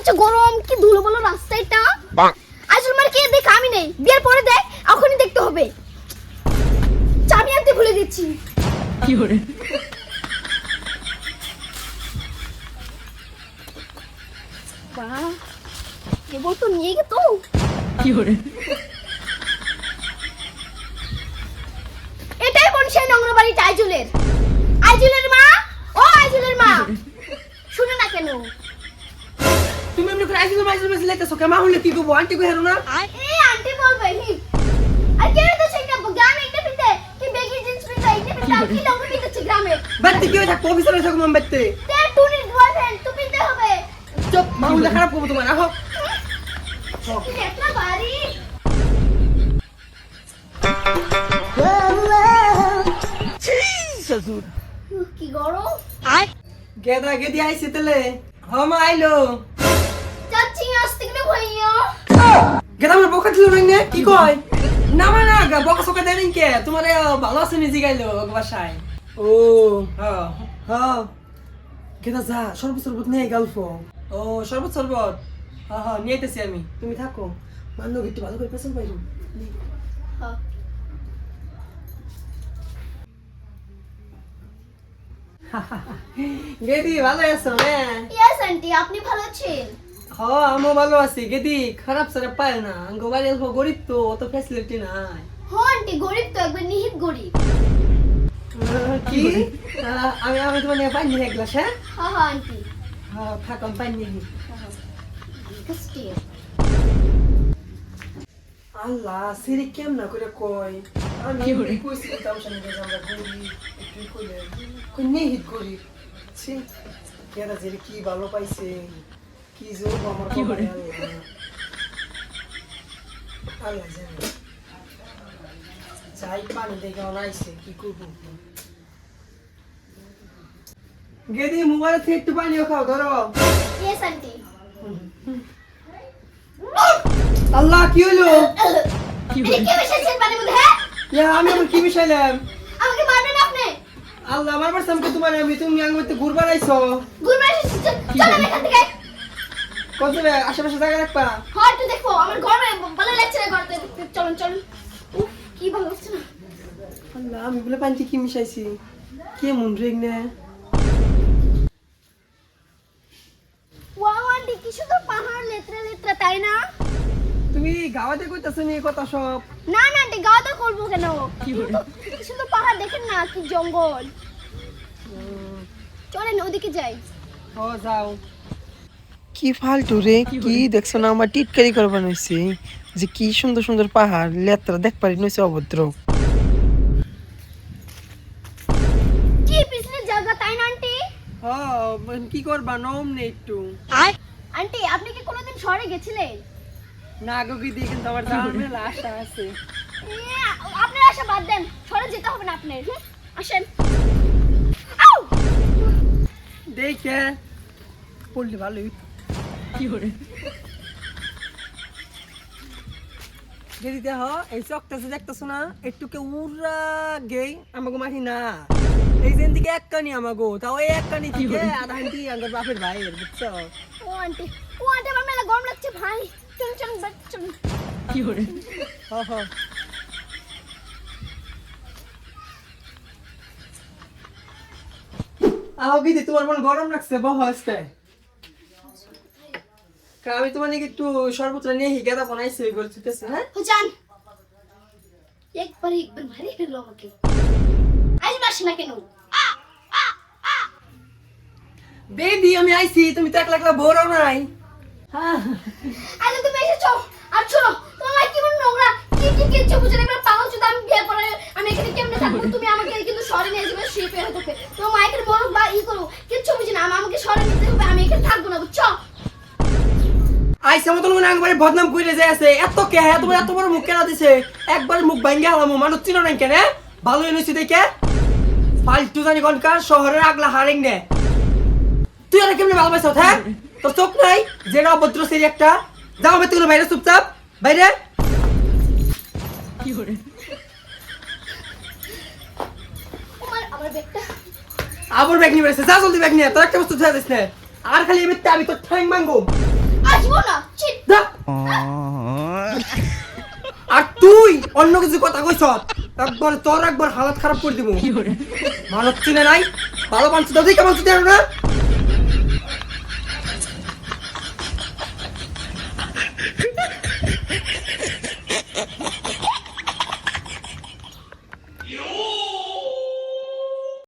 হচ্ছে গরম, কি ধুলো বলো রাস্তাটা। আসল মার কে দেখ আমি নেই, বিয়ের পরে দেখ, এখনই দেখতে হবে। চাবি আনতে ভুলে গেছি। কি করে বাহ, এবার তো নিয়ে গে তো। কি করে এটাই কোন সেই নোংরা বাড়িটা আইজুলের। আইজুলের মা, ও আইজুলের মা, শুনে না কেন? তুমি এমনি করে আইসো মাইসো মেসে লেতেছো কেমন হলে কি করবো আন্টি কই হারো না এই আন্টি বলবে হি। আর কে তো সেটা গ্রামে একটা পিতে কি বেগি জিন্স পিতে এইটা পিতে কি লোকে পিতেছে গ্রামে। বাড়িতে কি হয়ে থাকবো অফিসে থাকবো মাম বাড়িতে তে টুনির বয়ফ্রেন্ড তুই পিতে হবে। চুপ মামুলা খারাপ করবো তোমার আহো একটা বাড়ি শ্বশুর কি গরম। গেদা গেদি আইছে তেলে হমা আইলো যাচ্ছি আসতে গেলে ভাইয়া। গেদা আমার বকা দিল না কি কয় না মানে না বকা সকা দেন কে তোমার ভালো আছে নিজে গাইলো বাসায় ও হ্যাঁ হ্যাঁ গেদা যা শরবত শরবত নিয়ে গল্প ও শরবত শরবত হ্যাঁ হ্যাঁ নিয়েতেছি আমি তুমি থাকো মান্য একটু ভালো করে পেছন পাইরো হ্যাঁ গেদি ভালো আছো না ইয়েস আন্টি, আপনি ভালো আছেন? হ্যাঁ আমিও ভালো আছি গেদি খারাপ সারা পায় না আঙ্গো বাড়ি অল্প গরিব তো অত ফ্যাসিলিটি নাই হ্যাঁ আন্টি, গরিব তো একবার নিহিত গরিব। কি আমি আমি তোমার নিয়ে পানি নিয়ে এক গ্লাস হ্যাঁ হ্যাঁ হ্যাঁ আন্টি। হ্যাঁ থাকুন পানি নিয়ে নি। কষ্টে আল্লাহ সিরি কেমন করে কয় আমি কি করে? কইছি তাও শুনে যে আমরা গরিব একটু কইলে কই নেই হিট গরিব ছি কেরা যে কি ভালো পাইছে কি জোর আমার কি করে? কপালে, আল্লাহ আল্লাহ জানে চাই পানি দেখে অনাইছে কি করবো গেদি মোবাইল থেকে একটু পানিও খাও ধরো ইয়েস আন্টি। আল্লাহ কি হলো কি এটা করে কে বসেছেন পানির মধ্যে? হ্যাঁ, ইয়া আমি আবার কি মিশাইলাম আমাকে মারবেন আপনি? আল্লাহ আমার বাসা তোমার আমি তুমি আঙ্গুতে ঘুরবার আইছো ঘুরবে এসেছেন, চলেন এখান থেকে। কত যাবে আশেপাশে জায়গা রাখবা হ্যাঁ একটু দেখো, আমার গরমে ভালো লাগছে না ঘরতে। চলুন চলুন। উফ, কি ভালো লাগছে না। আল্লাহ আমি বলে পানিতে কি মিশাইছি কে মন রেগ না ওয়াও আন্টি, কি সুন্দর পাহাড়, লেত্রা লেত্রা, তাই না? তুমি গাওয়াতে কইতাছ নি কথা সব না না আন্টি, গাওয়া করবো কেন? কি করে? কি সুন্দর পাহাড় দেখেন না, কি জঙ্গল। চলেন ওদিকে যাই। ও যাও কি ফালতু রে কি দেখছো না আমার টিটকারি করবার নইছে যে কি সুন্দর সুন্দর পাহাড় লেত্রা দেখ পারি নইছে অভদ্র কি পিছনে জায়গা, তাই না আন্টি? হ্যাঁ কি করবা নম নেই একটু আন্টি, আপনি কি কোনোদিন শহরে গেছিলেন? না গো কি দিয়ে কিন্তু আমার যাওয়ার মেলা আশা আছে আপনার আশা বাদ দেন, শহরে যেতে হবে না আপনার। আসেন। আউ! দেখে পড়লে ভালোই কি করে যদি দেহ এই চকটাছে দেখতেছো না একটু কে উড়া গেই আমাকে মাঠি না এই যেন দিকে এক কানি আমাগো তাও এই এক কানি থেকে আধা হান্টি আঙ্গর বাপের ভাই বুঝছো ও আন্টি, আমার মেলা গরম লাগছে ভাই। চলুন চলুন বাড়ি চলুন। কি করে হ হ আও গিদি তোমার মন গরম লাগছে বহু আজকে আমি তোমার নাকি একটু সর্বত্র নিয়ে গেদা বানাইছি ওইগুলো চুতেছে হ্যাঁ हो जान एक बार भारी ফেললো আমাকে। আজ বাসে না কেন? বেবি আমি আইছি তুমি তো একলা একলা বোরও নাই হ্যাঁ আজ তুমি এসেছো আর শোনো, তোমার কি মনে নোংরা কি কি কিচ্ছু বুঝে না, পাগল চুদা। আমি বিয়ে করে আমি এখানে কেমনে থাকবো? তুমি আমাকে কিন্তু শহরে নিয়ে যাবে, শিপে হতে হবে। তোমার মাইকের বড় বা ই করো, কিচ্ছু বুঝি না। আমাকে শহরে নিতে হবে, আমি এখানে থাকবো না, বুঝছো? আইসা মতন মনে একবারে বদনাম কইরে যায় আছে এত কে হ্যাঁ তোমার এত বড় মুখ কেন দিছে একবার মুখ ভাঙ্গা হলাম মানুষ চিনো না কেন ভালো হইছে দেখে ফালতু জানি কোনকার শহরের আগলা হারিং নে তুই আর কেমনে ভালো পাইছ হ্যাঁ তোর চোখ নাই যেটা অভদ্র সেই একটা যাও বেতে গুলো বাইরে চুপচাপ বাইরে কি করে আমার ব্যাগটা আবার ব্যাগ নিয়ে বেড়েছে যা জলদি ব্যাগ নিয়ে তোর একটা বস্তু ধরে দিস না আর খালি এমনিতে আমি তোর ঠ্যাং ভাঙ্গো আসবো না চিট দা। আর তুই অন্য কিছু কথা কইছ একবার তোর একবার হালত খারাপ করে দিব Fiore. মানুষ চিনে নাই ভালো মানুষ দাও কেমন চিনে না